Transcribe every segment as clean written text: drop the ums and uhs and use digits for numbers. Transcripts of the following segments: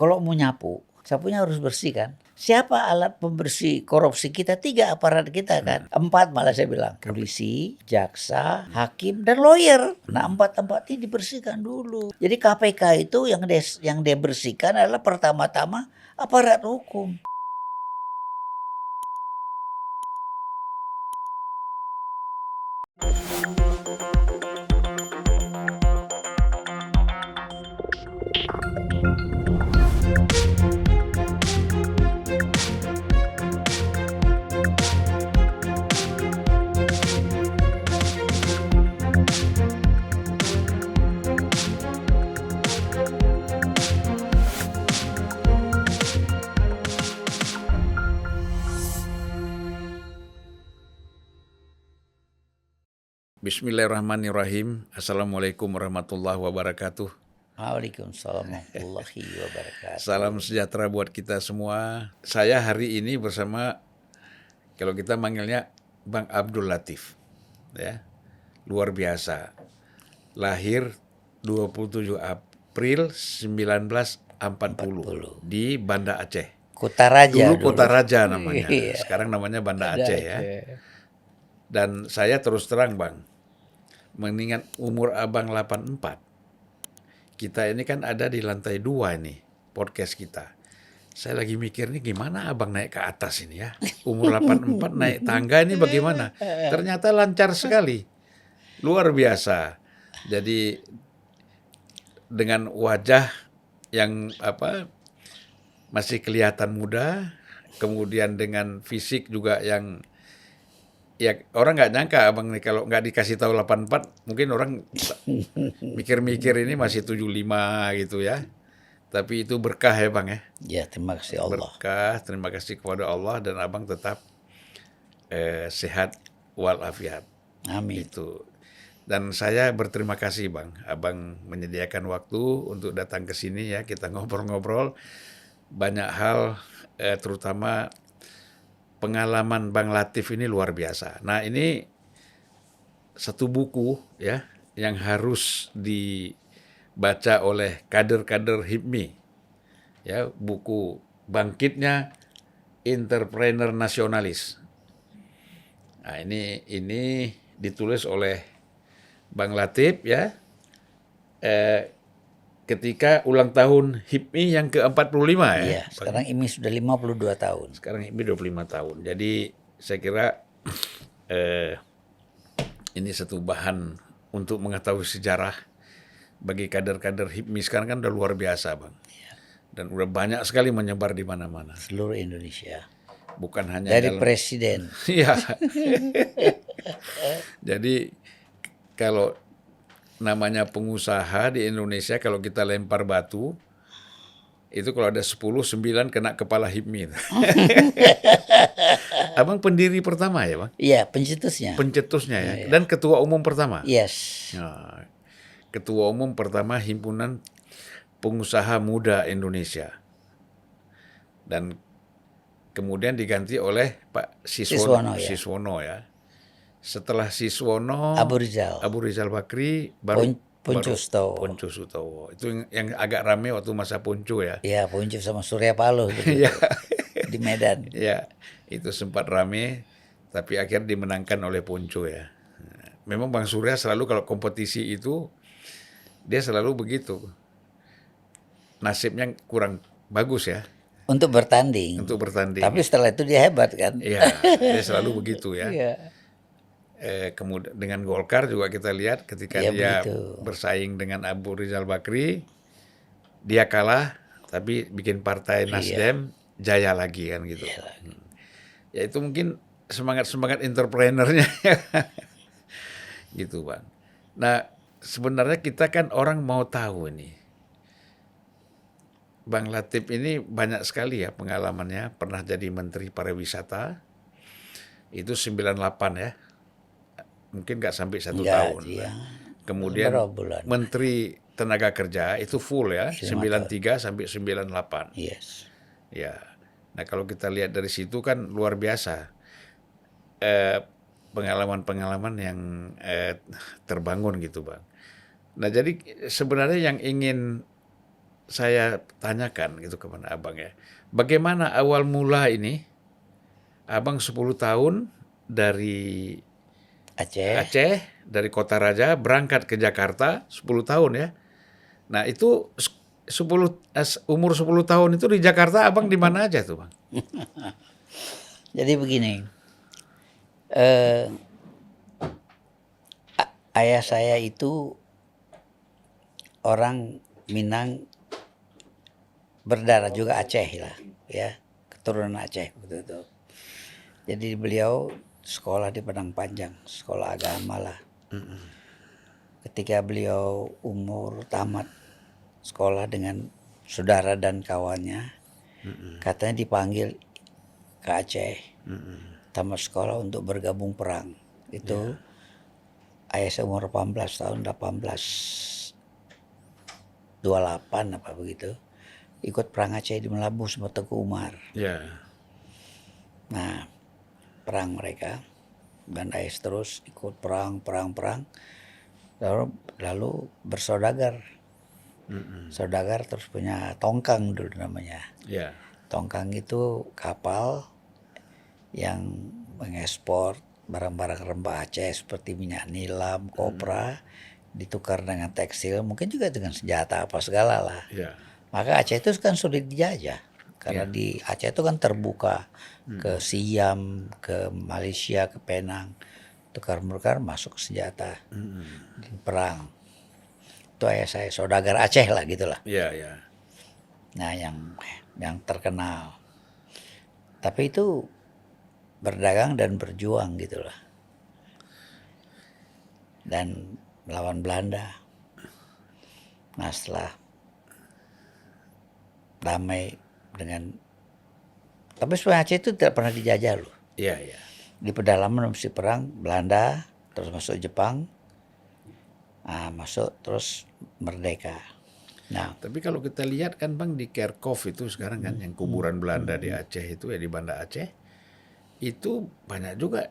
kalau mau nyapu, sapunya harus bersih kan. Siapa alat pembersih korupsi kita? 3 aparat kita kan. 4 malah saya bilang. Polisi, jaksa, hakim, dan lawyer. Nah 4 ini dibersihkan dulu. Jadi KPK itu yang dia bersihkan adalah pertama-tama aparat hukum. Bismillahirrahmanirrahim. Assalamualaikum warahmatullahi wabarakatuh. Waalaikumsalam warahmatullahi wabarakatuh. Salam sejahtera buat kita semua. Saya hari ini bersama, kalau kita manggilnya Bang Abdul Latif. Ya. Luar biasa. Lahir 27 April 1940 di Banda Aceh. Kota Raja Dulu Kota Raja namanya. Iya. Sekarang namanya Banda Aceh ya. Dan saya terus terang Bang, mengingat umur abang 84, kita ini kan ada di lantai 2 ini, podcast kita. Saya lagi mikir nih gimana abang naik ke atas ini ya. Umur 84 naik tangga ini bagaimana. Ternyata lancar sekali. Luar biasa. Jadi dengan wajah yang masih kelihatan muda, kemudian dengan fisik juga yang ya orang nggak nyangka abang nih kalau nggak dikasih tahu 84 mungkin orang mikir-mikir ini masih 75 gitu ya. Tapi itu berkah ya Bang ya. Ya, terima kasih Allah. Berkah, terima kasih kepada Allah dan abang tetap sehat walafiat. Amin. Itu. Dan saya berterima kasih Bang, abang menyediakan waktu untuk datang ke sini ya, kita ngobrol-ngobrol banyak hal terutama pengalaman Bang Latif ini luar biasa. Nah ini satu buku ya yang harus dibaca oleh kader-kader HIPMI. Ya, buku Bangkitnya Entrepreneur Nasionalis. Nah ini ditulis oleh Bang Latif ya. Ketika ulang tahun HIPMI yang ke-45 ya. Iya, sekarang ini sudah 52 tahun. Sekarang HIPMI 25 tahun. Jadi saya kira ini satu bahan untuk mengetahui sejarah bagi kader-kader HIPMI sekarang kan udah luar biasa Bang. Iya. Dan udah banyak sekali menyebar di mana-mana. Seluruh Indonesia. Bukan hanya Dari presiden. Iya. Jadi kalau namanya pengusaha di Indonesia kalau kita lempar batu itu kalau ada 10, 9 kena kepala HIPMI. Abang pendiri pertama ya Bang? Iya, pencetusnya. Pencetusnya ya. Dan ketua umum pertama. Yes. Nah, ketua umum pertama Himpunan Pengusaha Muda Indonesia. Dan kemudian diganti oleh Pak Siswono ya. Setelah Siswono, Abu Rizal Bakri, baru Puncu Sutowo. Itu yang agak rame waktu masa Puncu ya. Iya, Puncu sama Surya Paloh gitu. Di Medan. Ya, itu sempat rame, tapi akhirnya dimenangkan oleh Puncu ya. Memang Bang Surya selalu kalau kompetisi itu, dia selalu begitu. Nasibnya kurang bagus ya. Untuk bertanding. Tapi setelah itu dia hebat kan. Iya, dia selalu begitu ya. Iya. Kemudian dengan Golkar juga kita lihat ketika dia bersaing dengan Abu Rizal Bakri, dia kalah, tapi bikin partai Nasdem jaya lagi kan gitu. Ya itu mungkin semangat entrepreneurnya gitu Bang. Nah sebenarnya kita kan orang mau tahu nih, Bang Latif ini banyak sekali ya pengalamannya, pernah jadi Menteri Pariwisata, itu 98 ya. Mungkin nggak sampai 1 tahun. Iya. Kemudian Menteri Tenaga Kerja itu full ya, 93 sampai 98. Yes. Ya. Nah kalau kita lihat dari situ kan luar biasa pengalaman-pengalaman yang terbangun gitu Bang. Nah jadi sebenarnya yang ingin saya tanyakan gitu kepada Abang ya. Bagaimana awal mula ini Abang 10 tahun dari Aceh. Aceh, dari Kota Raja berangkat ke Jakarta 10 tahun ya. Nah, itu 10 umur 10 tahun itu di Jakarta Abang di mana aja tuh, Bang? Jadi begini, eh, ayah saya itu orang Minang berdarah juga Aceh lah, ya, keturunan Aceh betul. Jadi beliau sekolah di Padang Panjang, sekolah agama lah. Ketika beliau umur tamat sekolah dengan saudara dan kawannya, katanya dipanggil ke Aceh, tamat sekolah untuk bergabung perang. Itu ayah saya umur 18 tahun, 1828 apa begitu, ikut perang Aceh di Melabuh sama Teguh Umar. Ya. Nah, perang mereka dan ayah terus ikut perang, lalu bersaudagar. Saudagar terus punya tongkang dulu namanya. Ya. Tongkang itu kapal yang mengekspor barang-barang rempah Aceh seperti minyak nilam, kopra, ditukar dengan tekstil, mungkin juga dengan senjata apa segala lah. Ya. Maka Aceh itu kan sulit dijajah karena di Aceh itu kan terbuka ke Siam, ke Malaysia, ke Penang, tukar-menukar masuk senjata perang. Itu ayah saya saudagar Aceh lah gitulah. Ya, ya. Nah yang terkenal. Tapi itu berdagang dan berjuang gitulah. Dan melawan Belanda. Nah setelah damai dengan, tapi sebenarnya Aceh itu tidak pernah dijajah loh. Ya, ya. Di pedalaman mesti perang Belanda, terus masuk Jepang, masuk terus merdeka. Nah, Tapi kalau kita lihat kan Bang di Kerkhof itu sekarang kan yang kuburan Belanda di Aceh itu ya di Banda Aceh, itu banyak juga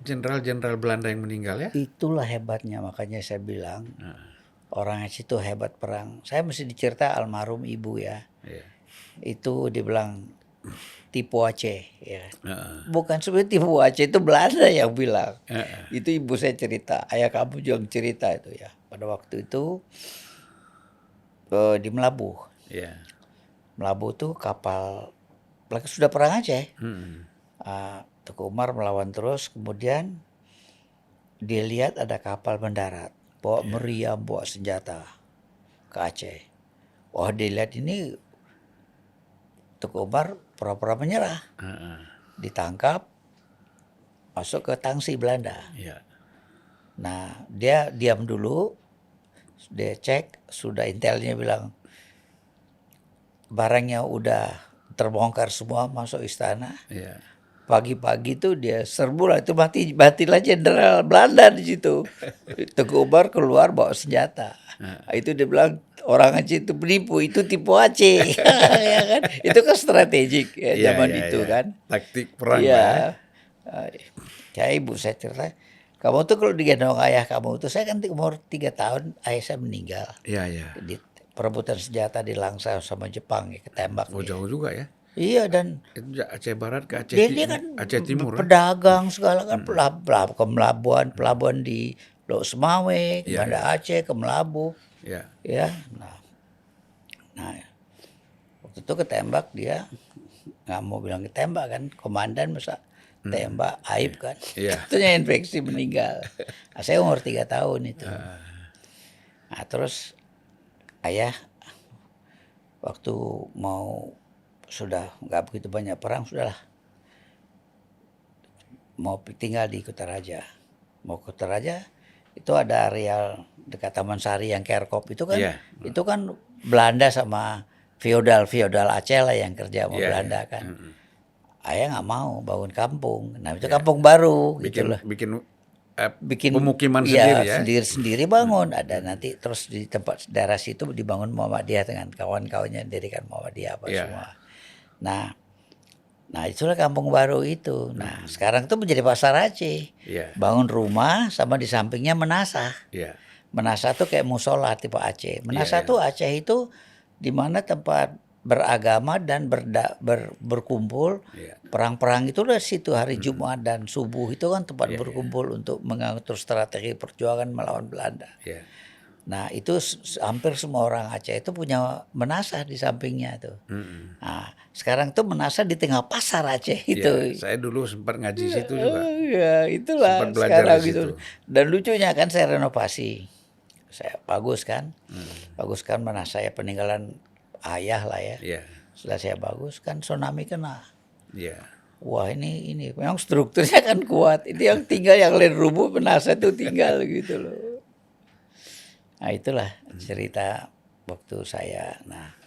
jenderal-jenderal Belanda yang meninggal ya. itulah hebatnya, makanya saya bilang orang Aceh itu hebat perang. Saya mesti dicerita almarhum ibu ya. Ya. Itu dibilang tipu Aceh ya. Heeh. Bukan sebenarnya tipu Aceh, itu Belanda yang bilang. Heeh. Itu ibu saya cerita, ayah kamu juga cerita itu ya. Pada waktu itu di Melabuh. Ya. Melabuh tuh kapal, sudah perang Aceh. Hmm. Teguh Umar melawan terus, kemudian dia lihat ada kapal mendarat, bawa meriam, bawa senjata ke Aceh. Wah, dia lihat ini Teguh Umar pura-pura menyerah, Heeh. ditangkap, masuk ke tangsi Belanda. Ya. Nah, dia diam dulu, dia cek, sudah intelnya bilang barangnya udah terbongkar semua, masuk istana. Ya. Pagi-pagi tuh dia serbu lah, itu matilah jenderal Belanda di situ. Teguh Umar keluar bawa senjata. Itu dia bilang orang Aceh itu penipu, itu tipu Aceh. Ya kan? Itu kan strategik ya, Ya, zaman ya, itu ya. kan. Taktik perang Iya. lah ya. Kayak ibu saya cerita, kamu tuh kalau digendong ayah kamu tuh, saya kan umur 3 tahun, ayah saya meninggal. Ya, ya. Di perebutan senjata di Langsa sama Jepang ya, ketembak Oh, dia. jauh juga ya. Iya, dan Itu Aceh Barat ke Aceh, dia kan Aceh Timur. pedagang segala kan, ke pelabuhan di Lok Semawe, ke Iya, Banda Aceh, ke Melabuh, Ya. ya. Nah, waktu itu ketembak, dia nggak mau bilang ketembak kan, komandan masa tembak, aib kan. Iya. Katanya infeksi meninggal. Nah, saya umur 3 tahun itu. Nah, terus ayah waktu mau sudah nggak begitu banyak perang, sudahlah mau tinggal di Kutaraja. Mau Kutaraja itu ada areal dekat Taman Sari yang Kerkop itu kan, Iya. itu kan Belanda sama feodal Aceh lah yang kerja sama Iya, Belanda iya. kan. Ayah nggak mau bangun kampung. Nah itu Iya. kampung baru gitu Bikin loh. bikin pemukiman Iya, sendiri ya. sendiri bangun. Ada nanti terus di tempat daerah situ dibangun Muhammadiyah dengan kawan-kawannya, dirikan Muhammadiyah apa Iya. semua. Nah itulah kampung baru itu. Nah sekarang itu menjadi pasar Aceh. Iya. Bangun rumah sama di sampingnya menasah. Iya. Menasah tuh kayak musola tipe Aceh. Menasah Iya, tuh Aceh itu di mana tempat beragama dan berkumpul. Iya. Perang-perang itu udah situ hari Jumat dan subuh itu kan tempat berkumpul untuk mengatur strategi perjuangan melawan Belanda. Iya. Nah itu hampir semua orang Aceh itu punya menasah di sampingnya tuh. Mm-mm. Nah sekarang tuh menasah di tengah pasar Aceh itu. Ya, saya dulu sempat ngaji situ juga. Ya itulah Sempat belajar sekarang di gitu. situ. Dan lucunya kan saya renovasi. Saya bagus kan. Bagus kan menasah ya peninggalan ayah lah ya. Iya. Setelah saya bagus kan tsunami kena. Iya. Wah ini memang strukturnya kan kuat. Itu yang tinggal yang lain rubuh menasah itu tinggal gitu loh. Nah itulah cerita waktu saya. Nah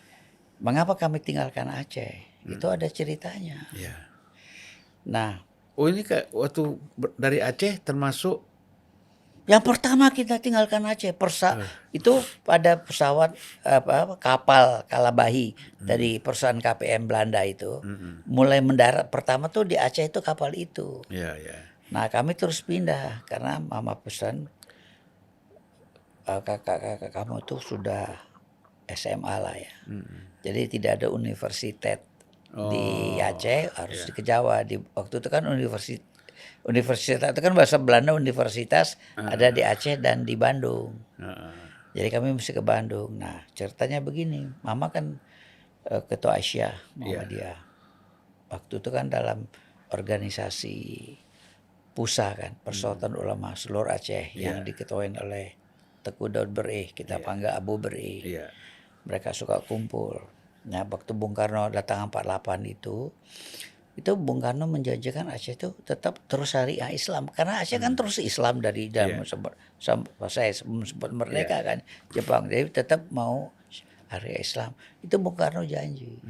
mengapa kami tinggalkan Aceh? Itu ada ceritanya. Iya. Nah Oh ini waktu dari Aceh termasuk yang pertama kita tinggalkan Aceh itu pada pesawat kapal Kalabahi dari perusahaan KPM Belanda itu mulai mendarat pertama tuh di Aceh itu kapal itu. ya ya. Nah kami terus pindah karena mama pesan kakak kamu itu sudah SMA lah ya. Jadi tidak ada universitas di Aceh, harus ke Jawa. Waktu itu kan universitas itu kan bahasa Belanda universitas ada di Aceh dan di Bandung. Jadi kami mesti ke Bandung. Nah ceritanya begini, mama kan ketua Asia, mama dia. Waktu itu kan dalam organisasi PUSA kan, Persaudaraan Ulama Seluruh Aceh yang diketuain oleh Teguh Daud Berih, kita panggil Abu Berih. Mereka suka kumpul. Nah waktu Bung Karno datang 48 itu Bung Karno menjanjikan Aceh itu tetap terus syariah Islam. Karena Aceh kan terus Islam dari zaman saya sebelum sempat merdeka kan Jepang. Jadi tetap mau syariah Islam. Itu Bung Karno janji.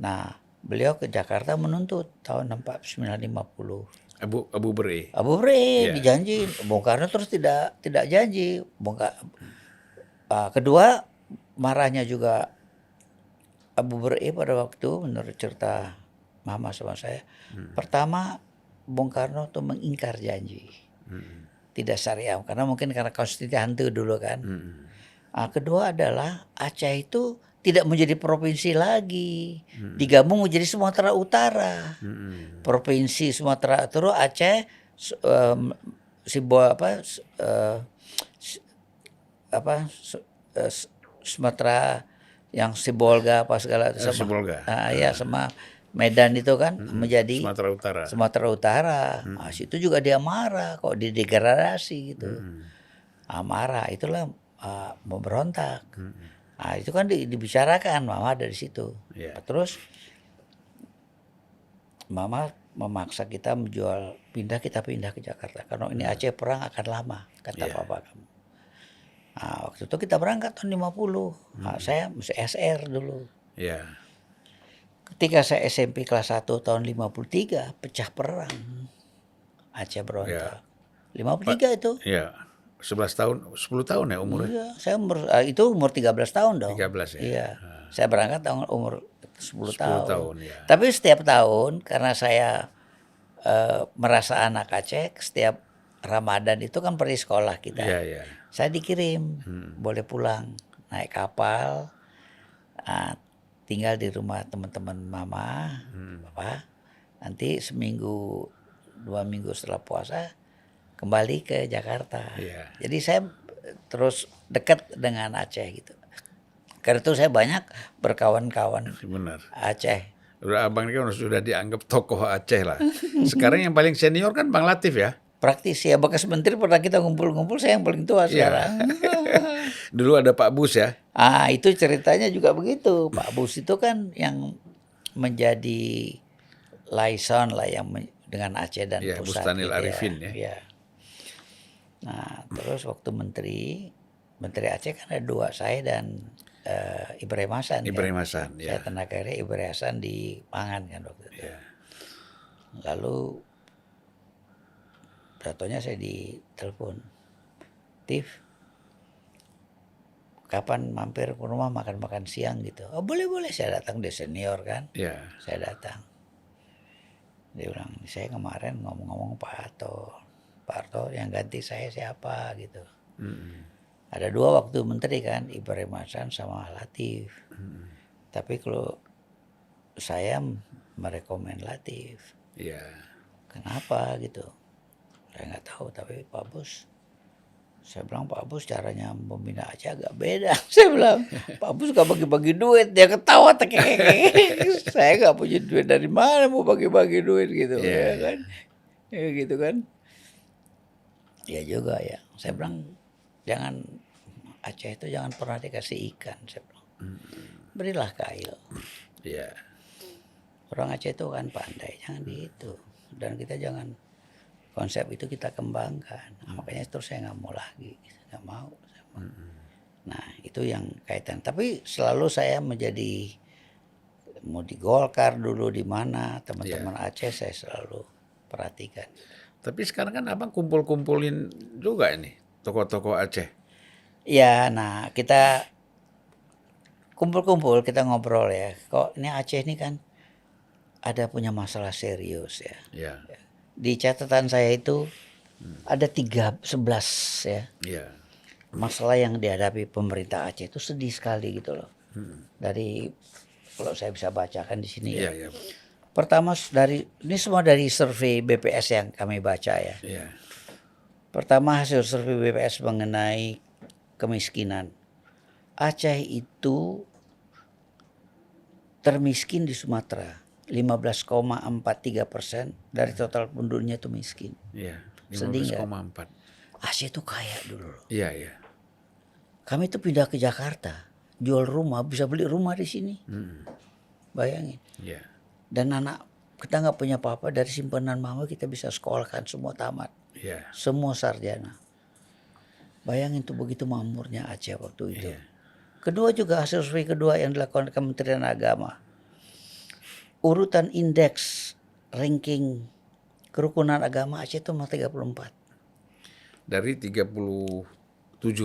Nah beliau ke Jakarta menuntut tahun 1950. Abu Berih. Abu Berih dijanji, Bung Karno terus tidak janji. Kedua marahnya juga Abu Berih pada waktu menurut cerita mama sama saya. Pertama Bung Karno tuh mengingkar janji. Tidak syariah karena mungkin karena konstitusi hantu dulu kan. Kedua adalah Aceh itu tidak menjadi provinsi lagi, digabung menjadi Sumatera Utara. Provinsi Sumatera Utara Aceh, Sumatera yang Sibolga apa segala itu Sibolga. Ya sama Medan itu kan menjadi Sumatera Utara. Sumatera Utara. Nah, situ juga dia marah kok didegradasi gitu. Marah itulah memberontak. Nah, itu kan dibicarakan mama dari situ. Terus mama memaksa kita kita pindah ke Jakarta karena ini Aceh perang akan lama kata papa kamu. Nah, waktu itu kita berangkat tahun 50. Nah, saya masih SR dulu. Ketika saya SMP kelas 1 tahun 53 pecah perang. Aceh berontak. 53 itu. Iya. 11 tahun, 10 tahun ya umurnya? Iya, saya itu umur 13 tahun dong. 13 ya. Iya. Saya berangkat tahun umur 10 tahun. Ya. Tapi setiap tahun karena saya merasa anak Aceh, setiap Ramadan itu kan pergi sekolah kita. Iya. Saya dikirim, boleh pulang naik kapal, tinggal di rumah teman-teman mama, papa. Nanti seminggu 2 minggu setelah puasa kembali ke Jakarta. Jadi saya terus dekat dengan Aceh gitu. Karena itu saya banyak berkawan-kawan Aceh. Udah abang ini kan sudah dianggap tokoh Aceh lah. Sekarang yang paling senior kan Bang Latif ya. Praktis ya, bekas menteri pernah kita ngumpul-ngumpul, saya yang paling tua sekarang. Dulu ada Pak Bus ya. Itu ceritanya juga begitu. Pak Bus itu kan yang menjadi liaison lah yang dengan Aceh dan pusat. Bustanil Arifin ya. Nah terus waktu menteri Aceh kan ada 2, saya dan Ibrahim Hasan. Ibrahim Hasan, Saya tenaga kerja, Ibrahim Hasan di Pangan kan waktu itu. Lalu contohnya saya ditelepon, Tif, kapan mampir ke rumah makan siang gitu. Oh boleh, saya datang, dia senior kan. Saya datang. Dia bilang, saya kemarin ngomong-ngomong Pak Harto yang ganti saya siapa gitu. Ada 2 waktu menteri kan, Ibrahim Hasan sama Latif. Tapi kalau saya merekomen Latif. Iya. Kenapa gitu? Saya nggak tahu, tapi Pak Bus, saya bilang Pak Bus caranya membina Aceh agak beda. Saya bilang Pak Bus gak bagi-bagi duit, dia ketawa tekek. Saya nggak punya duit dari mana mau bagi-bagi duit gitu, Iya, ya iya. kan? Ya gitu kan? Ya juga ya. Saya bilang jangan Aceh itu jangan pernah dikasih ikan. Saya bilang berilah kail. Iya. Orang Aceh itu kan pandai, jangan gitu. Dan kita jangan konsep itu kita kembangkan. Nah, makanya terus saya nggak mau lagi, nggak mau. Nah itu yang kaitan. Tapi selalu saya menjadi mau di Golkar dulu di mana teman-teman Aceh saya selalu perhatikan. Tapi sekarang kan abang kumpul-kumpulin juga ini tokoh-tokoh Aceh. Ya, nah kita kumpul-kumpul kita ngobrol ya. Kok ini Aceh ini kan ada punya masalah serius ya. Iya. Di catatan saya itu ada 11 ya. Iya. Masalah yang dihadapi pemerintah Aceh itu sedih sekali gitu loh. Dari kalau saya bisa bacakan di sini Iya, ya. iya. Pertama ini semua dari survei BPS yang kami baca ya. Iya. Pertama hasil survei BPS mengenai kemiskinan. Aceh itu termiskin di Sumatera. 15,43% dari total penduduknya itu miskin. Iya. Sedih nggak? 15,4. Aceh itu kaya dulu loh. Iya, iya. Kami tuh pindah ke Jakarta, jual rumah, bisa beli rumah di sini. Bayangin. Iya. Dan anak kita nggak punya apa-apa, dari simpanan mama kita bisa sekolahkan semua tamat, Iya. semua sarjana. Bayangin tuh begitu makmurnya Aceh waktu itu. Iya. Kedua juga hasil survei kedua yang dilakukan Kementerian Agama. Urutan indeks ranking kerukunan agama Aceh itu nomor 34. Dari 37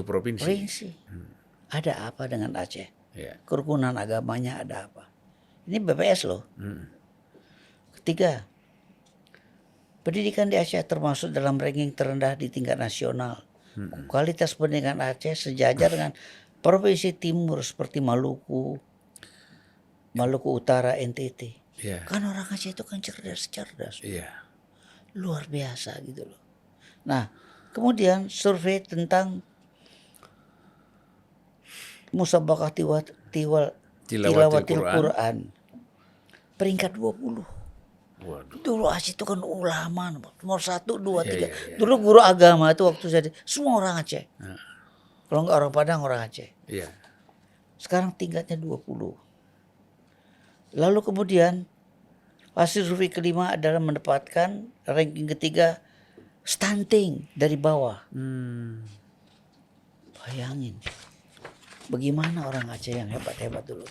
provinsi. Provinsi. Ada apa dengan Aceh? Iya. Kerukunan agamanya ada apa? Ini BPS loh. Ketiga, pendidikan di Aceh termasuk dalam ranking terendah di tingkat nasional. Kualitas pendidikan Aceh sejajar dengan provinsi timur seperti Maluku, Maluku Utara, NTT. Iya. Kan orang Aceh itu kan cerdas-cerdas. Iya. Luar biasa gitu loh. Nah, kemudian survei tentang musabaqah tilawatil Quran. Peringkat 20. Waduh. Dulu Aceh itu kan ulama nomor 1, 2, 3. Iya. Dulu guru agama itu waktu saya semua orang Aceh. Kalau enggak orang Padang, orang Aceh. Iya. Sekarang tingkatnya 20. Lalu kemudian hasil survei kelima adalah mendapatkan ranking ketiga stunting dari bawah. Bayangin. Bagaimana orang Aceh yang hebat-hebat dulu.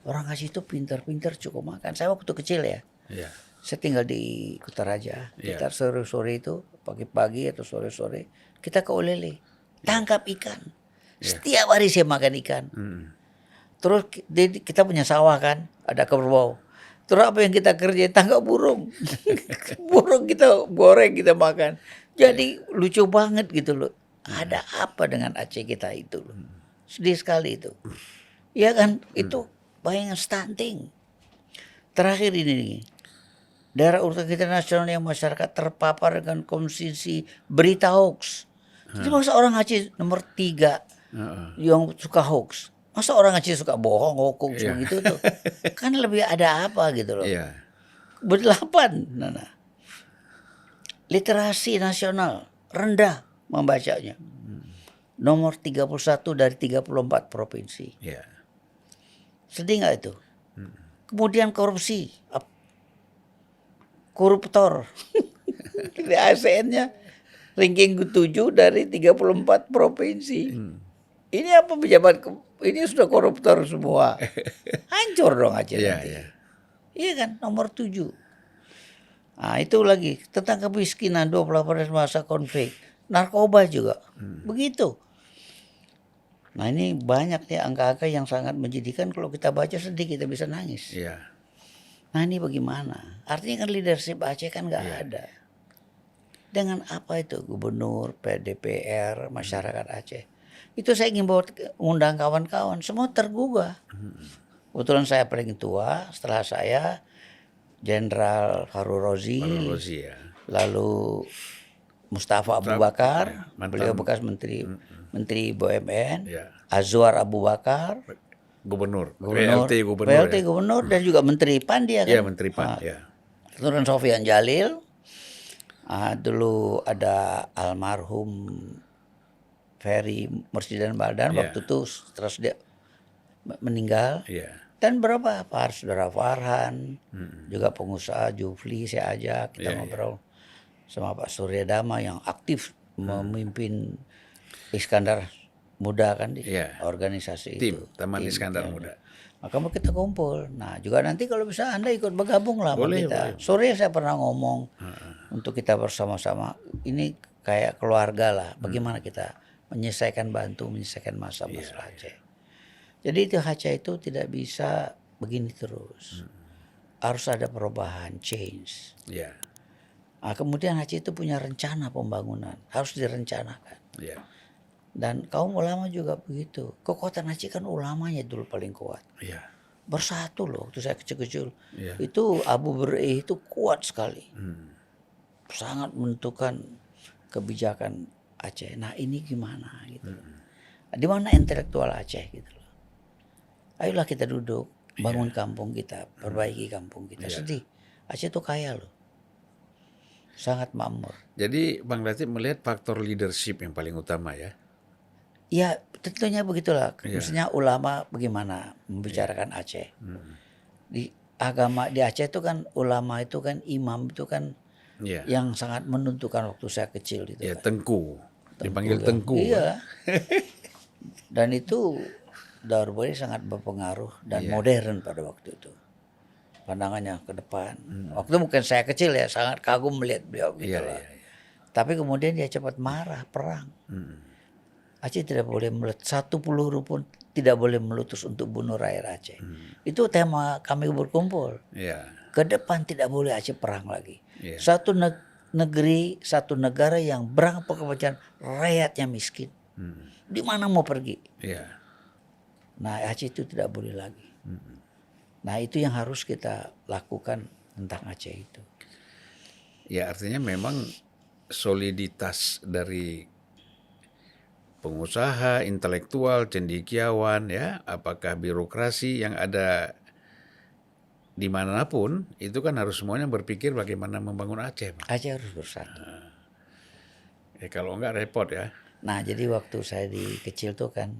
Orang Aceh itu pintar-pintar cukup makan. Saya waktu kecil ya. Iya. Saya tinggal di Kutaraja. Iya. Kita sore-sore itu, pagi-pagi atau sore-sore, kita ke Olele. Tangkap ikan. Setiap hari saya makan ikan. Terus kita punya sawah kan, ada kerbau. Terus apa yang kita kerjain? Tangkap burung. Burung kita goreng, kita makan. Jadi lucu banget gitu loh. Ada apa dengan Aceh kita itu loh. Sedih sekali itu. Iya kan? Itu bayangin stunting. Terakhir ini nih. Daerah urutan kita nasional yang masyarakat terpapar dengan konsumsi berita hoax. Jadi masa orang Aceh nomor 3 yang suka hoax. Masa orang Aceh suka bohong, hoax begitu tuh. Kan lebih ada apa gitu loh. Iya. Berdelapan. Nah. Literasi nasional rendah membacanya. Nomor 31 dari 34 provinsi. Iya. Sedih nggak itu? Kemudian korupsi. Koruptor. Di ASN-nya ranking 7 dari 34 provinsi. Ini apa pejabat ini sudah koruptor semua. Hancur dong Aceh nanti. Iya kan, nomor 7. Nah, itu lagi tentang kemiskinan 28 masa konflik. Narkoba juga. Begitu. Nah, ini banyak nih angka-angka yang sangat menjadikan kalau kita baca sedih kita bisa nangis. Iya. Nah, ini bagaimana? Artinya kan leadership Aceh kan nggak ada. Dengan apa itu gubernur, PDPR, masyarakat Aceh. Itu saya ingin bawa undang kawan-kawan, semua tergugah. Kebetulan saya paling tua, setelah saya Jenderal Farul Rozi, Rozi ya. lalu Mustafa Abu Bakar, ya, mantan- beliau bekas Menteri BUMN, Ya. Azwar Abu Bakar, Gubernur, Gubernur, PLT Gubernur PLT ya. Gubernur dan juga Menteri PAN dia Iya, kan. Menteri PAN ya. Kemudian Sofian Jalil, dulu ada almarhum Ferry Mursidan Baldan, Iya. waktu itu terus dia meninggal. Iya. Dan berapa saudara Farhan, juga pengusaha Jufli saya ajak, kita Iya, ngobrol sama Pak Surya Dhamma yang aktif memimpin Iskandar Muda kan di Iya. organisasi Tim itu. Taman Tim, Iskandar ya. Muda. Maka mau kita kumpul. Nah juga nanti kalau bisa Anda ikut bergabung lah sama Boleh, kita. Sore saya pernah ngomong untuk kita bersama-sama. Ini kayak keluarga lah. Bagaimana kita menyelesaikan masalah Aceh. Jadi itu Aceh itu tidak bisa begini terus. Harus ada perubahan, change. Iya. Nah, kemudian Aceh itu punya rencana pembangunan. Harus direncanakan. Iya. Dan kaum ulama juga begitu. Kekuatan Aceh kan ulamanya dulu paling kuat. Iya. Bersatu loh waktu saya kecil-kecil. Iya. Itu Abu Bereh itu kuat sekali. Sangat menentukan kebijakan Aceh. Nah ini gimana gitu. Di mana intelektual Aceh gitu loh. Ayolah kita duduk, bangun kampung kita, perbaiki kampung kita. Sedih. Aceh itu kaya loh. Sangat makmur. Jadi Bang Latif melihat faktor leadership yang paling utama ya. Ya tentunya begitulah. Iya. Maksudnya ulama bagaimana membicarakan Aceh. Di agama di Aceh itu kan ulama itu kan imam itu kan Iya. yang sangat menentukan waktu saya kecil itu Ya, kan. Tengku. Dipanggil Kan. Tengku. Iya. Dan itu Daur Bari sangat berpengaruh dan modern pada waktu itu. Pandangannya ke depan. Waktu mungkin saya kecil ya sangat kagum melihat beliau gitu Iya, lah. iya, iya. Tapi kemudian dia cepat marah, perang. Aceh tidak boleh satu peluru pun tidak boleh meletus untuk bunuh rakyat Aceh. Itu tema kami berkumpul. Iya. Ke depan tidak boleh Aceh perang lagi. Iya. Satu negeri, satu negara yang berang kebajikan rakyatnya miskin. Di mana mau pergi? Iya. Nah Aceh itu tidak boleh lagi. Nah itu yang harus kita lakukan tentang Aceh itu. Ya artinya memang soliditas dari pengusaha, intelektual, cendekiawan ya, apakah birokrasi yang ada dimanapun itu kan harus semuanya berpikir bagaimana membangun Aceh. Bang. Aceh harus bersatu. Ya kalau enggak repot ya. Nah jadi waktu saya di kecil tuh kan,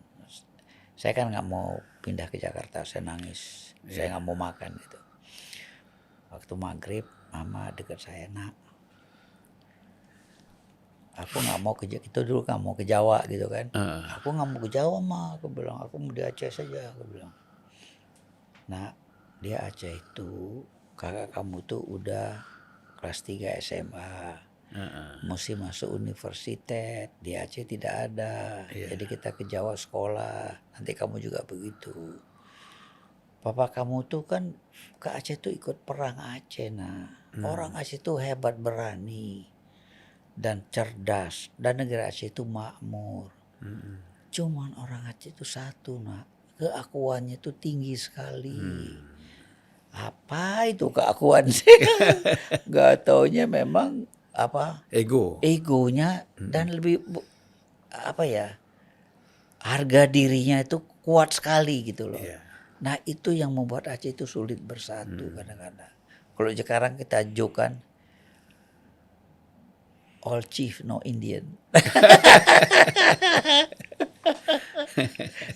saya kan nggak mau pindah ke Jakarta, saya nangis, saya nggak mau makan gitu. Waktu maghrib, mama dekat saya, nak, aku nggak mau ke itu dulu nggak mau ke Jawa gitu kan. Aku nggak mau ke Jawa mah, aku bilang, aku mau di Aceh saja, aku bilang. Nah dia Aceh itu kakak kamu tuh udah kelas 3 SMA. Mesti masuk universitas, di Aceh tidak ada. Jadi kita ke Jawa sekolah, nanti kamu juga begitu. Papa kamu tuh kan ke Aceh tuh ikut perang Aceh. Nah orang Aceh tuh hebat, berani dan cerdas, dan negara Aceh itu makmur. Cuman orang Aceh itu satu, nak, keakuannya itu tinggi sekali. Apa itu keakuan sih? Gak taunya memang apa egonya dan lebih apa ya, harga dirinya itu kuat sekali gitu loh. Nah itu yang membuat Aceh itu sulit bersatu kadang-kadang. Kalau sekarang kita ajukan all chief no Indian.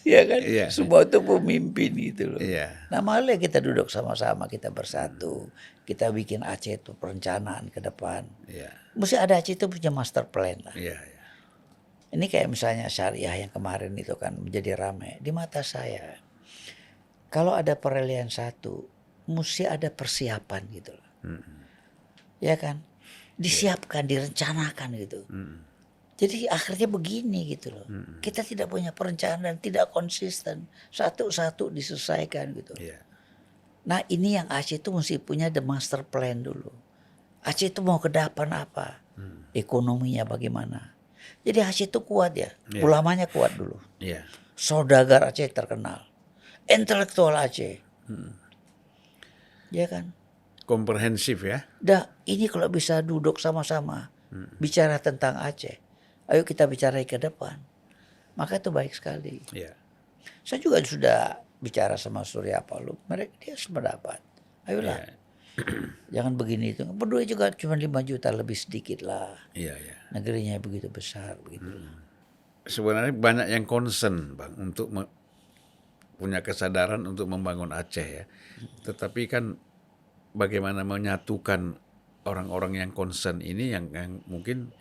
Ya kan, semua itu pemimpin gitu loh. Nah malah kita duduk sama-sama, kita bersatu, kita bikin Aceh itu perencanaan ke depan. Mesti ada Aceh itu punya master plan lah. Ini kayak misalnya syariah yang kemarin itu kan menjadi ramai di mata saya. Kalau ada peralihan satu, mesti ada persiapan gitu loh. Ya kan, disiapkan, direncanakan gitu. Jadi akhirnya begini gitu loh. Kita tidak punya perencanaan, tidak konsisten. Satu-satu diselesaikan gitu. Nah ini yang Aceh itu mesti punya the master plan dulu. Aceh itu mau ke depan apa? Ekonominya bagaimana? Jadi Aceh itu kuat ya, Iya. ulamanya kuat dulu. Iya. Saudagar Aceh terkenal, intelektual Aceh, ya kan. Komprehensif ya. Dah ini kalau bisa duduk sama-sama bicara tentang Aceh, ayo kita bicara ke depan, maka itu baik sekali. Iya. Saya juga sudah bicara sama Surya Paloh, mereka dia sependapat. Ayolah, Iya. jangan begini itu. Berdua juga cuma 5 juta lebih sedikit lah. Iya, iya. Negerinya begitu besar begitu. Sebenarnya banyak yang concern, Bang, untuk punya kesadaran untuk membangun Aceh ya. Tetapi kan bagaimana menyatukan orang-orang yang concern ini yang mungkin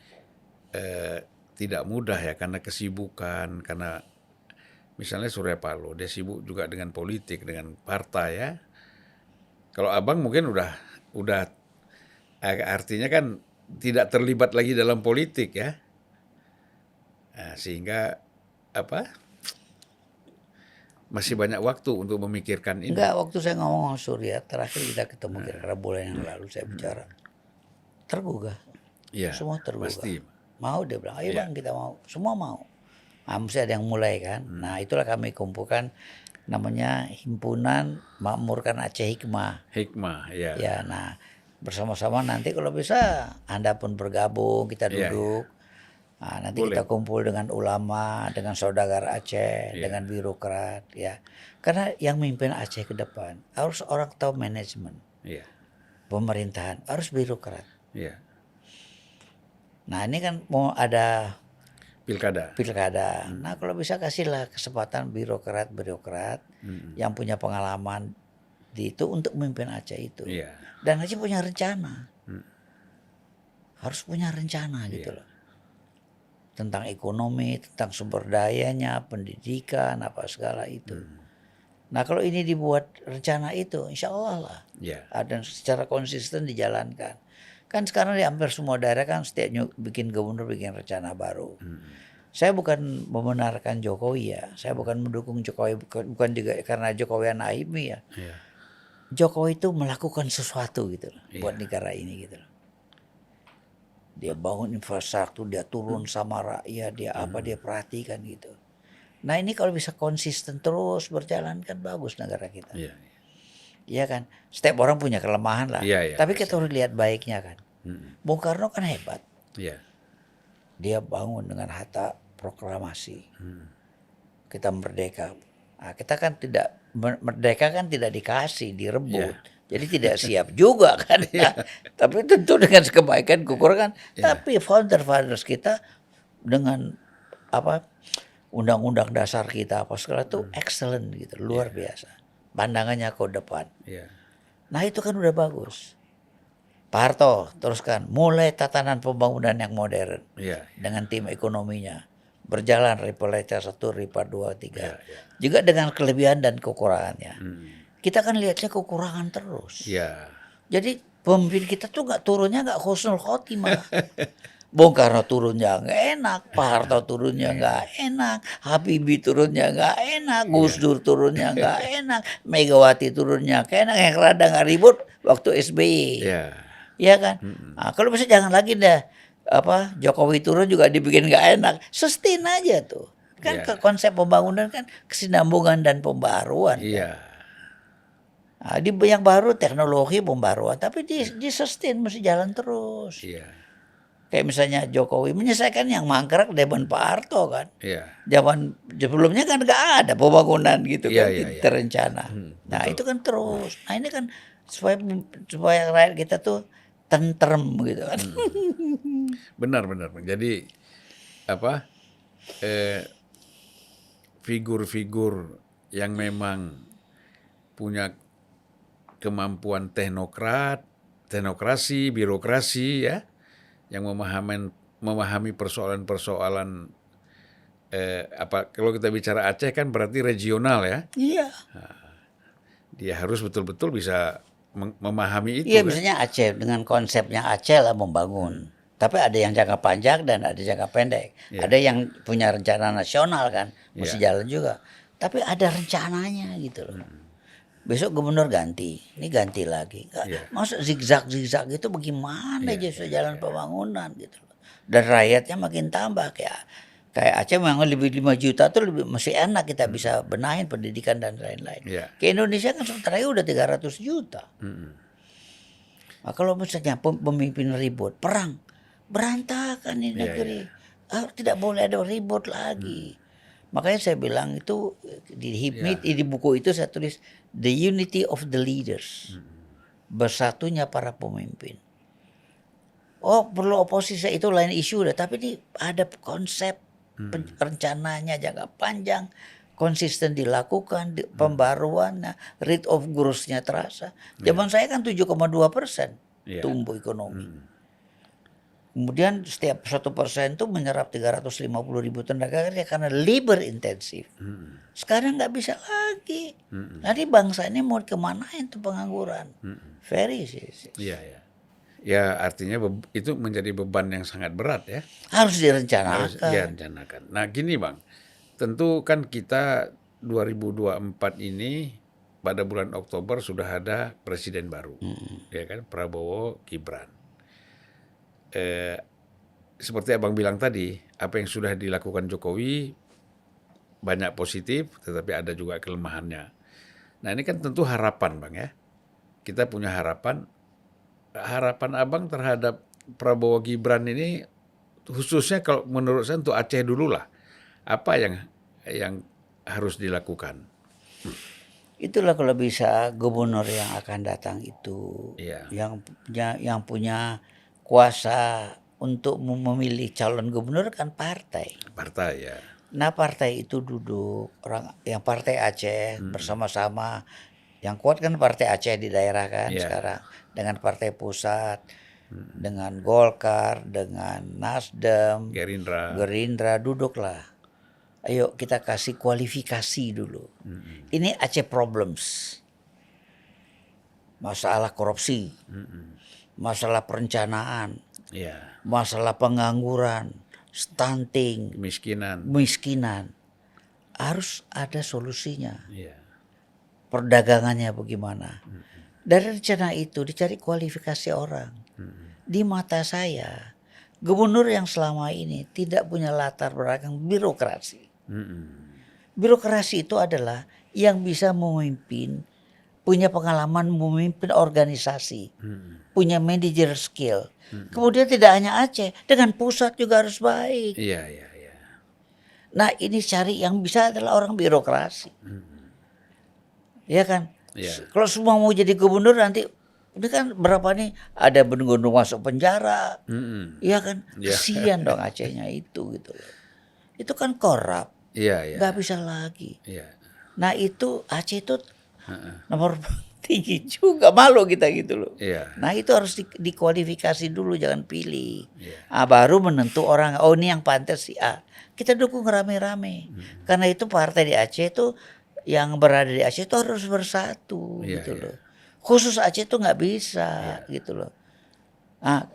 tidak mudah ya karena kesibukan, karena misalnya Surya Paloh dia sibuk juga dengan politik, dengan partai ya. Kalau Abang mungkin udah artinya kan tidak terlibat lagi dalam politik ya. Nah, sehingga masih banyak waktu untuk memikirkan ini. Enggak, waktu saya ngomong sama Surya, terakhir kita ketemu kira-kira bulan yang lalu saya bicara. Tergugah. Iya, Semua tergugah. pasti. Mau dia bilang, ayo Bang kita mau. Semua mau. Nah, mesti ada yang mulai kan. Nah itulah kami kumpulkan namanya Himpunan Makmurkan Aceh Hikmah. Hikmah, ya. Ya, nah bersama-sama nanti kalau bisa Anda pun bergabung, kita Iya, duduk. Nah, nanti Boleh. kita kumpul dengan ulama, dengan saudagar Aceh, Iya. dengan birokrat, ya. Karena yang mimpin Aceh ke depan harus orang tahu manajemen, Iya, pemerintahan, harus birokrat. iya. Nah ini kan mau ada Pilkada. pilkada. Nah kalau bisa kasihlah kesempatan birokrat yang punya pengalaman di itu untuk memimpin Aceh itu. Iya, Dan Aceh punya rencana, harus punya rencana gitu loh. Tentang ekonomi, tentang sumber dayanya, pendidikan, apa segala itu. Nah kalau ini dibuat rencana itu, insya Allah lah. iya, Dan secara konsisten dijalankan. Kan sekarang di hampir semua daerah kan setiap bikin gubernur bikin rencana baru. Saya bukan membenarkan Jokowi ya, saya bukan mendukung Jokowi, bukan juga karena Jokowi anak Imi ya. iya, Jokowi itu melakukan sesuatu gitu loh, buat negara ini gitu loh. Dia bangun infrastruktur, dia turun sama rakyat, dia apa dia perhatikan gitu. Nah ini kalau bisa konsisten terus berjalan kan bagus negara kita. iya, Iya kan, setiap orang punya kelemahan lah. Iya, iya, Tapi kita harus lihat baiknya kan. Bung Karno kan hebat. iya, Dia bangun dengan Hatta proklamasi. Kita merdeka. Nah, kita kan tidak merdeka kan tidak dikasih, direbut. Jadi tidak siap juga kan. Tapi tentu dengan kebaikan kekurangan. Tapi founder-founders kita dengan apa undang-undang dasar kita apa segala itu excellent gitu, luar biasa. Pandangannya ke depan. iya, Nah itu kan udah bagus. Pak Harto teruskan mulai tatanan pembangunan yang modern iya, dengan tim ekonominya berjalan Ripa 1, Ripa 2, 3 iya, juga dengan kelebihan dan kekurangannya. Kita kan lihatnya kekurangan terus. iya, Jadi pemimpin kita tuh turunnya nggak husnul khotimah. Bung Karno turunnya nggak enak, Pak Harto turunnya nggak enak, Habibie turunnya nggak enak, Gus Dur turunnya nggak enak, Megawati turunnya nggak enak, yang rada nggak ribut waktu SBY. iya, Iya kan? Nah, kalau bisa jangan lagi dah Jokowi turun juga dibikin nggak enak, sustain aja tuh. Kan Iya. konsep pembangunan kan kesinambungan dan pembaruan. iya, Nah, yang baru teknologi pembaruan, tapi di sustain mesti jalan terus. iya, Kayak misalnya Jokowi menyelesaikan yang mangkrak zaman Pak Harto kan. iya, Zaman sebelumnya kan nggak ada pembangunan gitu Iya, kan iya, iya. terencana. Nah itu kan terus. Nah ini kan supaya rakyat kita tuh tentrem gitu kan. benar, benar. Jadi figur-figur yang memang punya kemampuan teknokrasi, birokrasi ya, yang memahami persoalan-persoalan kalau kita bicara Aceh kan berarti regional ya. Iya. Dia harus betul-betul bisa memahami itu Iya kan. misalnya Aceh dengan konsepnya Aceh lah membangun. Tapi ada yang jangka panjang dan ada jangka pendek. Iya. Ada yang punya rencana nasional kan, mesti jalan juga. Tapi ada rencananya gitu loh. Besok gubernur ganti, ini ganti lagi. Iya. Masa zigzag gitu bagaimana aja bisa jalan pembangunan gitu loh. dan rakyatnya makin tambah kayak Aceh memang lebih 5 juta tuh lebih masih enak kita bisa benahin pendidikan dan lain-lain. Iya. Ke Indonesia kan sementara ini udah 300 juta. Nah, kalau misalnya pemimpin ribut, perang, berantakan ini negeri. Tidak boleh ada ribut lagi. Makanya saya bilang itu di HIPMI, di buku itu saya tulis The Unity of the Leaders. Bersatunya para pemimpin. Oh, perlu oposisi itu lain isu dah, tapi ini ada konsep rencananya jangka panjang, konsisten dilakukan, pembaruannya, rate of growth-nya terasa. Zaman saya kan 7,2% tumbuh ekonomi. Kemudian setiap 1% itu menyerap 350.000 tenaga kerja karena labor intensif. Sekarang nggak bisa lagi. Nanti bangsa ini mau kemanain tuh pengangguran? Very serious. Iya, ya. Ya artinya itu menjadi beban yang sangat berat ya. Harus direncanakan. Harus direncanakan. Nah gini Bang, tentu kan kita 2024 ini pada bulan Oktober sudah ada presiden baru, ya kan, Prabowo Gibran. Seperti Abang bilang tadi, apa yang sudah dilakukan Jokowi banyak positif, tetapi ada juga kelemahannya. Nah ini kan tentu harapan Bang ya. Kita punya harapan Abang terhadap Prabowo Gibran ini, khususnya kalau menurut saya untuk Aceh dulu lah, apa yang harus dilakukan? Itulah kalau bisa gubernur yang akan datang itu yang punya kuasa untuk memilih calon gubernur kan partai. Partai ya. Nah partai itu duduk yang partai Aceh bersama-sama. Yang kuat kan partai Aceh di daerah kan sekarang dengan partai pusat, dengan Golkar, dengan Nasdem, Gerindra duduklah. Ayo kita kasih kualifikasi dulu. Ini Aceh problems. Masalah korupsi, masalah perencanaan, masalah pengangguran, stunting, kemiskinan. Harus ada solusinya. Perdagangannya bagaimana. Dari rencana itu dicari kualifikasi orang. Di mata saya, gubernur yang selama ini tidak punya latar belakang birokrasi. Birokrasi itu adalah yang bisa memimpin, punya pengalaman memimpin organisasi, punya manager skill. Kemudian tidak hanya Aceh, dengan pusat juga harus baik. Nah ini cari yang bisa adalah orang birokrasi. Ya kan, kalau semua mau jadi gubernur nanti ini kan berapa nih ada gubernur masuk penjara, ya kan, kesian dong Acehnya itu gitu loh. Itu kan korup, nggak bisa lagi. Nah itu Aceh itu nomor tinggi juga, malu kita gitu loh. Nah itu harus dikualifikasi dulu, jangan pilih. Baru menentu orang, oh ini yang pantas sih kita dukung rame-rame. Karena itu partai di Aceh itu yang berada di Aceh itu harus bersatu gitu loh. Khusus Aceh itu nggak bisa gitu loh.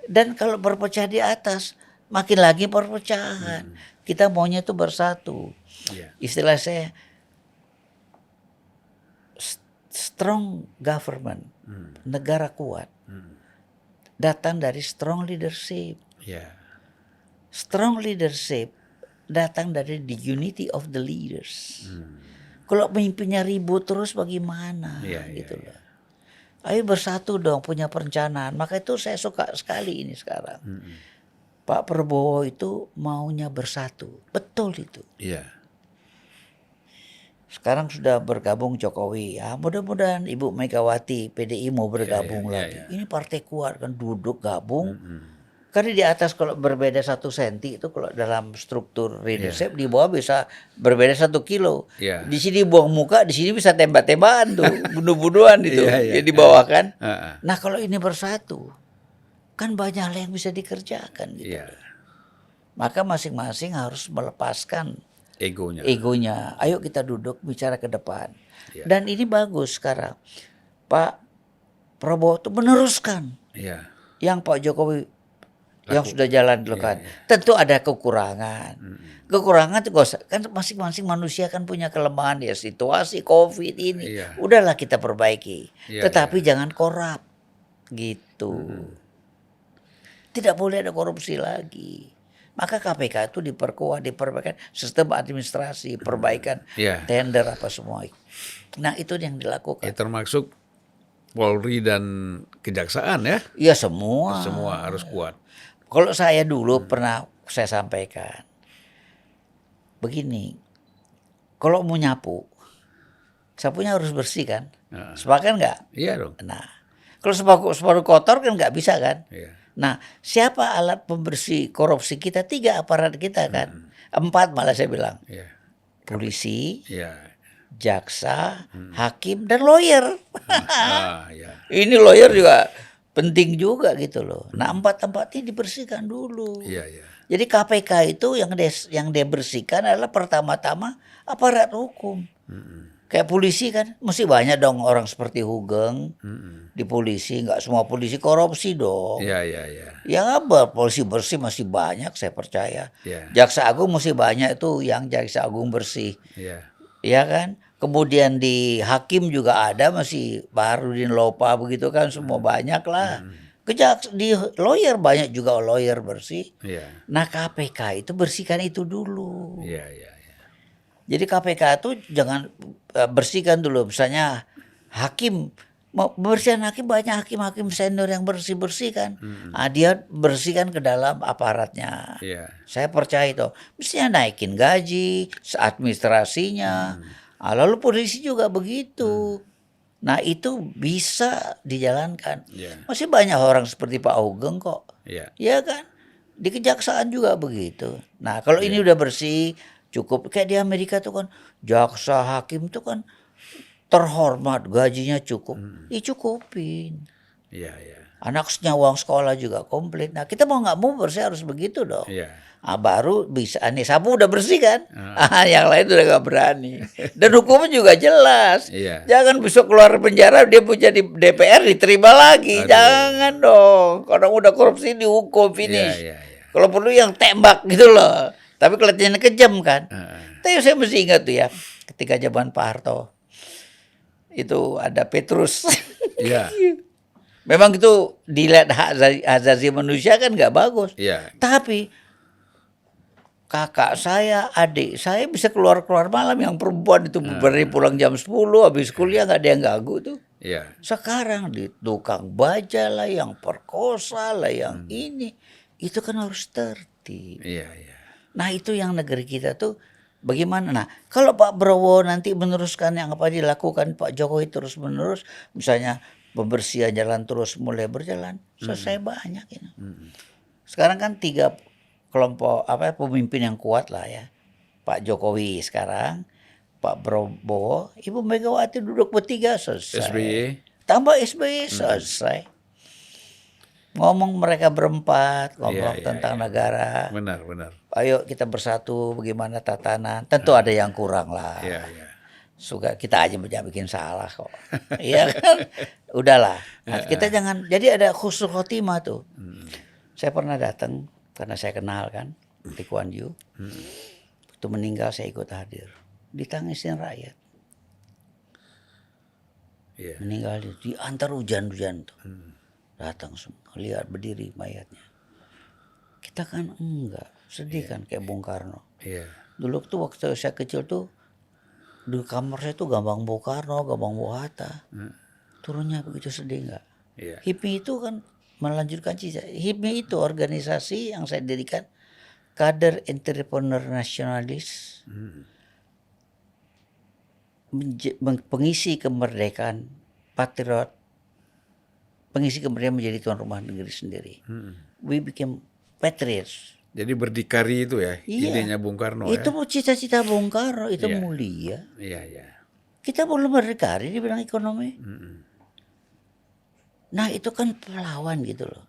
Dan kalau berpecah di atas makin lagi perpecahan. Kita maunya itu bersatu. Istilah saya strong government, negara kuat, datang dari strong leadership. Strong leadership datang dari the unity of the leaders. Kalau pemimpinnya ribut terus bagaimana gitu loh. Ayo bersatu dong, punya perencanaan. Maka itu saya suka sekali ini sekarang. Pak Prabowo itu maunya bersatu. Betul itu. Sekarang sudah bergabung Jokowi. Mudah-mudahan Ibu Megawati PDI mau bergabung lagi. Ini partai kuat kan, duduk gabung. Karena di atas kalau berbeda 1 senti itu kalau dalam struktur leadership di bawah bisa berbeda 1 kilo. Di sini buang muka, di sini bisa tembak-tembakan tuh, bunuh-bunuhan itu yang di bawah kan. Nah kalau ini bersatu, kan banyak hal yang bisa dikerjakan gitu. Maka masing-masing harus melepaskan egonya. Ayo kita duduk bicara ke depan. Dan ini bagus sekarang. Pak Prabowo itu meneruskan yang Pak Jokowi yang sudah jalan dulu kan. Tentu ada kekurangan. Kekurangan itu kan masing-masing manusia kan punya kelemahan ya, situasi Covid ini. Udahlah kita perbaiki. Tetapi jangan korup gitu. Tidak boleh ada korupsi lagi. Maka KPK itu diperkuat, diperbaikan sistem administrasi, perbaikan Iya. tender apa semua. Nah itu yang Ya, dilakukan. termasuk Polri dan Kejaksaan ya, Iya semua. semua harus kuat. Kalau saya dulu pernah saya sampaikan begini, kalau mau nyapu, sapunya harus bersih kan? Nah. Sepakat nggak? Iya dong. Nah, kalau separuh kotor kan nggak bisa kan? Iya. Nah, siapa alat pembersih korupsi kita? 3 aparat kita kan. 4 malah saya bilang. Iya. Polisi, Iya. jaksa, hakim, dan lawyer. Ya. Ini lawyer juga penting juga gitu loh. Nah, 4 ini dibersihkan dulu. Iya, iya. Jadi KPK itu yang dia bersihkan adalah pertama-tama aparat hukum. Kayak polisi kan, mesti banyak dong orang seperti Hugeng di polisi. Nggak semua polisi korupsi dong. Iya, iya, iya. Ya apa, polisi bersih masih banyak saya percaya. Iya. Jaksa Agung masih banyak itu yang Jaksa Agung bersih. Iya. Ya kan? Kemudian di hakim juga ada masih Baharudin Lopa begitu kan, semua banyak lah. Di lawyer banyak juga lawyer bersih. Iya. Nah KPK itu bersihkan itu dulu. Iya, iya, iya. Jadi KPK itu jangan bersihkan dulu. Misalnya hakim, membersihkan hakim banyak hakim-hakim senior yang bersih-bersih kan. Nah, dia bersihkan ke dalam aparatnya. Iya. Saya percaya itu. Mestinya naikin gaji, administrasinya. Ah, lalu polisi juga begitu. Nah itu bisa dijalankan. Iya. Masih banyak orang seperti Pak Hugeng kok. Iya. Ya kan? Di kejaksaan juga begitu. Nah kalau ini udah bersih, cukup. Kayak di Amerika tuh kan, jaksa hakim tuh kan terhormat, gajinya cukup. Dicukupin. Iya, iya. Anaknya uang sekolah juga komplit. Nah kita mau nggak mau bersih harus begitu dong. Iya. Ah, baru bisa nih sapu udah bersih kan, yang lain udah gak berani. Dan hukumnya juga jelas. Iya. Jangan besok keluar penjara dia punya di DPR diterima lagi. Aduh. Jangan dong. Kalau udah korupsi dihukum finish. Iya, iya, iya. Kalau perlu yang tembak gitu loh. Tapi kelihatannya kejam kan. Tapi saya mesti ingat tuh ya, ketika zaman Pak Harto itu ada Petrus. Iya. Memang itu dilihat hak asasi manusia kan nggak bagus. Iya. Tapi kakak saya, adik saya bisa keluar-keluar malam, yang perempuan itu berani pulang jam 10 habis kuliah nggak ada yang ganggu tuh. Iya. Sekarang di tukang baja lah, yang perkosa lah, yang ini. Itu kan harus tertib. Iya, iya. Nah itu yang negeri kita tuh bagaimana. Nah kalau Pak Prabowo nanti meneruskan yang apa dilakukan Pak Jokowi terus menerus. Misalnya pembersihan jalan terus mulai berjalan. Selesai banyak ini. Sekarang kan 3 kelompok pemimpin yang kuat lah ya. Pak Jokowi sekarang, Pak Prabowo, Ibu Megawati duduk bertiga selesai. SBY. Tambah SBY selesai. Ngomong mereka berempat, ngomong Iya, tentang iya. negara. Benar, benar. Ayo kita bersatu, bagaimana tatanan. Tentu ada yang kurang lah. Iya, iya. Suka kita aja banyak bikin salah kok. Iya kan? Udahlah. Nah, kita jangan, jadi ada husnul khotimah tuh. Saya pernah datang karena saya kenal kan Lee Kuan Yew. Waktu meninggal saya ikut hadir. Ditangisin rakyat. Iya. Meninggal di antar hujan-hujan tuh. Datang semua, lihat berdiri mayatnya. Kita kan enggak, sedih kan kayak Bung Karno. Iya. Dulu tuh waktu saya kecil tuh di kamar saya tuh gambar Bung Karno, gambar Bung Hatta. Turunnya begitu sedih enggak? Iya. HIPMI itu kan melanjutkan cita. HIPMI itu organisasi yang saya dirikan, kader entrepreneur nasionalis, pengisi kemerdekaan, patriot, pengisi kemerdekaan menjadi tuan rumah negeri sendiri. We became patriots. Jadi berdikari itu ya, Iya. idenya Bung Karno Itu ya. cita-cita Bung Karno, itu Iya. mulia. Iya, iya. Kita belum berdikari di bidang ekonomi. Nah itu kan pahlawan gitu loh.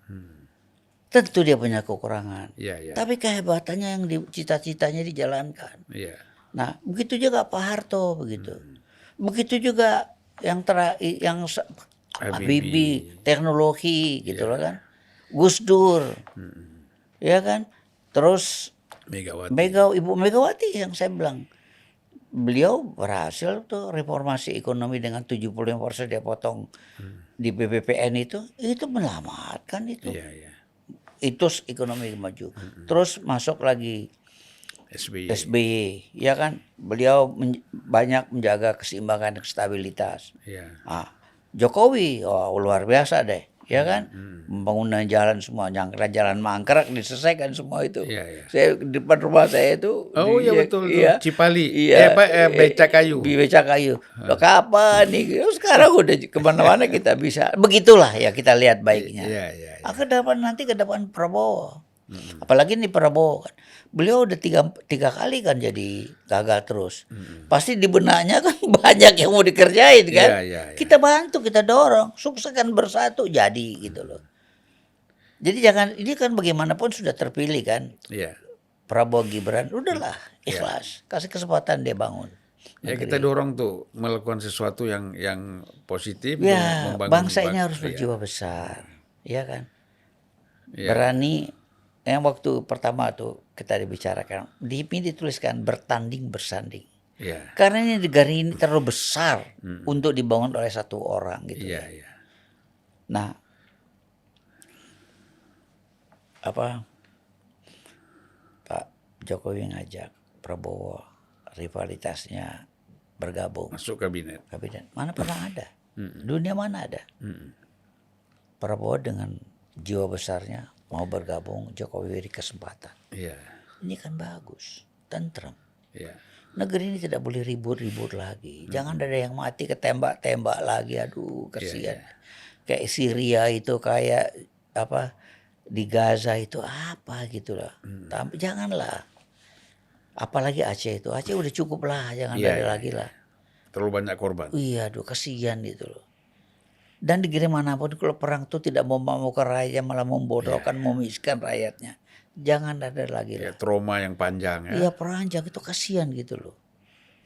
Tentu dia punya kekurangan. Iya, iya. Tapi kehebatannya yang cita-citanya dijalankan. Iya. Nah begitu juga Pak Harto begitu. Begitu juga yang Habibie, teknologi gitu loh kan. Gus Dur. Ya kan. Terus Megawati. Ibu Megawati yang saya bilang. Beliau berhasil tuh reformasi ekonomi dengan 75% dia potong di BPPN itu menyelamatkan itu. Iya, iya. itu ekonomi maju. Terus masuk lagi SBY, ya kan, beliau banyak menjaga keseimbangan dan stabilitas. Iya. Jokowi, luar biasa deh, ya kan, pembangunan jalan semua, jalan mangkrak diselesaikan semua itu. Iya. Saya di depan rumah saya itu, Iya betul tuh, iya, Cipali, iya, Becak Kayu. Becak Kayu. Loh, kapan nih? Sekarang udah kemana-mana kita bisa. Begitulah ya, kita lihat baiknya. Iya. Ke depan Prabowo. Apalagi nih Prabowo kan, beliau udah tiga kali kan jadi gagal terus. Pasti di benaknya kan banyak yang mau dikerjain kan. Iya. Kita bantu, kita dorong, sukseskan bersatu jadi gitu loh. Jadi jangan, ini kan bagaimanapun sudah terpilih kan, Iya. Prabowo Gibran, udahlah ikhlas, kasih kesempatan dia bangun. Ya kita dorong tuh melakukan sesuatu yang positif, Ya, membangun bangsa ini harus berjiwa besar, ya kan. Berani. Yang waktu pertama tuh kita dibicarakan, dituliskan bertanding bersanding. Iya. Karena ini negara ini terlalu besar untuk dibangun oleh satu orang gitu. Iya. Nah, Pak Jokowi ngajak Prabowo rivalitasnya bergabung Masuk kabinet. Mana pernah ada? Dunia mana ada? Prabowo dengan jiwa besarnya mau bergabung, Jokowi beri kesempatan. Iya. Ini kan bagus, tentrem. Iya. Negeri ini tidak boleh ribut-ribut lagi. Jangan ada yang mati ketembak-tembak lagi. Aduh, kasihan. Kayak Syria itu, kayak di Gaza itu apa gitu lah. Janganlah. Apalagi Aceh itu. Aceh udah cukup lah, jangan ada lagi lah. Terlalu banyak korban. Iya, aduh kasihan gitu loh. Dan di negeri manapun kalau perang tuh tidak memamukkan rakyatnya, malah membodohkan, memiskin rakyatnya. Jangan ada lagi lah. Trauma yang panjang ya. Iya, panjang itu kasihan gitu loh.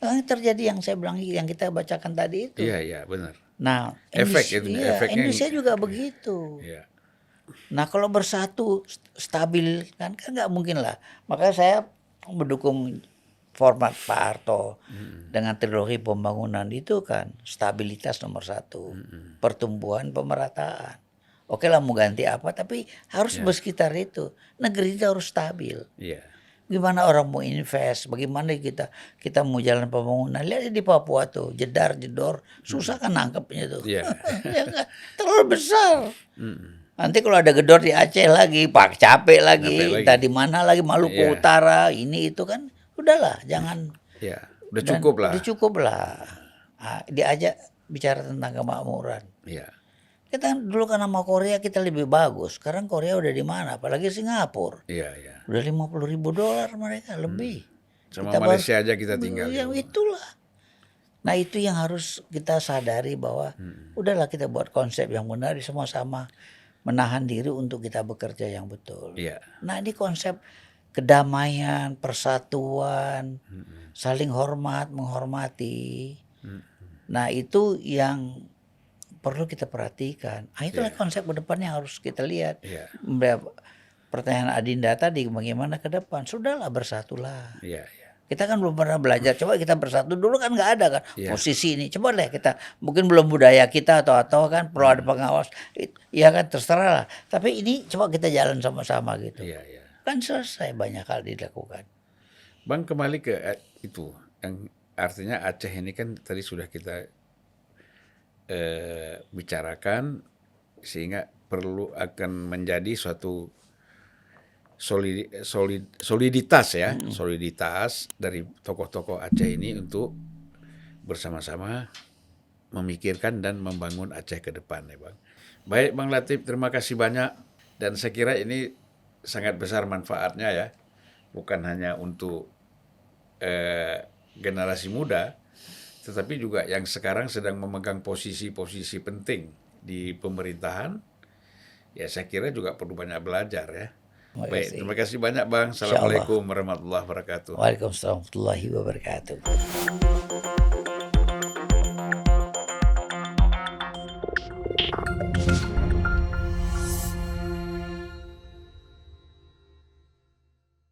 Yang terjadi yang saya bilang, yang kita bacakan tadi itu. Iya, benar. Nah, efeknya Indonesia juga begitu. Iya. Nah, kalau bersatu stabil kan nggak mungkin lah. Makanya saya mendukung format Pak Harto dengan trilogi pembangunan itu kan stabilitas nomor satu, pertumbuhan, pemerataan. Oke lah mau ganti apa, tapi harus bersekitar itu. Negeri itu harus stabil. Iya. Gimana orang mau invest, bagaimana kita mau jalan pembangunan. Lihat di Papua tuh, jedor, susah kan nangkepnya tuh. Iya. Ya kan? Terlalu besar. Nanti kalau ada gedor di Aceh lagi, Pak capek lagi, entah di mana lagi, Maluku Utara, ini itu kan, udahlah, jangan. Iya, udah cukup lah. Udah cukup lah. Diajak bicara tentang kemakmuran. Iya. Kita dulu kan sama Korea kita lebih bagus. Sekarang Korea udah di mana? Apalagi Singapura. Iya. Udah $50.000 mereka lebih. Sama Malaysia aja kita tinggal. Ya itulah. Nah itu yang harus kita sadari bahwa udahlah kita buat konsep yang benar, sama-sama menahan diri untuk kita bekerja yang betul. Iya. Nah ini konsep kedamaian, persatuan, saling hormat, menghormati. Nah itu yang perlu kita perhatikan. Itulah konsep ke depan yang harus kita lihat. Pertanyaan Adinda tadi, bagaimana ke depan? Sudahlah, bersatulah. Kita kan belum pernah belajar. Coba kita bersatu dulu kan nggak ada kan posisi ini. Coba deh kita, mungkin belum budaya kita atau kan perlu ada pengawas. Ya kan terserah lah. Tapi ini coba kita jalan sama-sama gitu. Kan selesai banyak hal dilakukan. Bang, kembali ke itu, yang artinya Aceh ini kan tadi sudah kita bicarakan, sehingga perlu akan menjadi suatu soliditas ya, soliditas dari tokoh-tokoh Aceh ini untuk bersama-sama memikirkan dan membangun Aceh ke depan ya Bang. Baik Bang Latif, terima kasih banyak, dan saya kira ini sangat besar manfaatnya ya, bukan hanya untuk generasi muda, tetapi juga yang sekarang sedang memegang posisi-posisi penting di pemerintahan. Ya saya kira juga perlu banyak belajar ya. Baik, terima kasih banyak Bang. Assalamualaikum warahmatullahi wabarakatuh. Waalaikumsalam warahmatullahi wabarakatuh.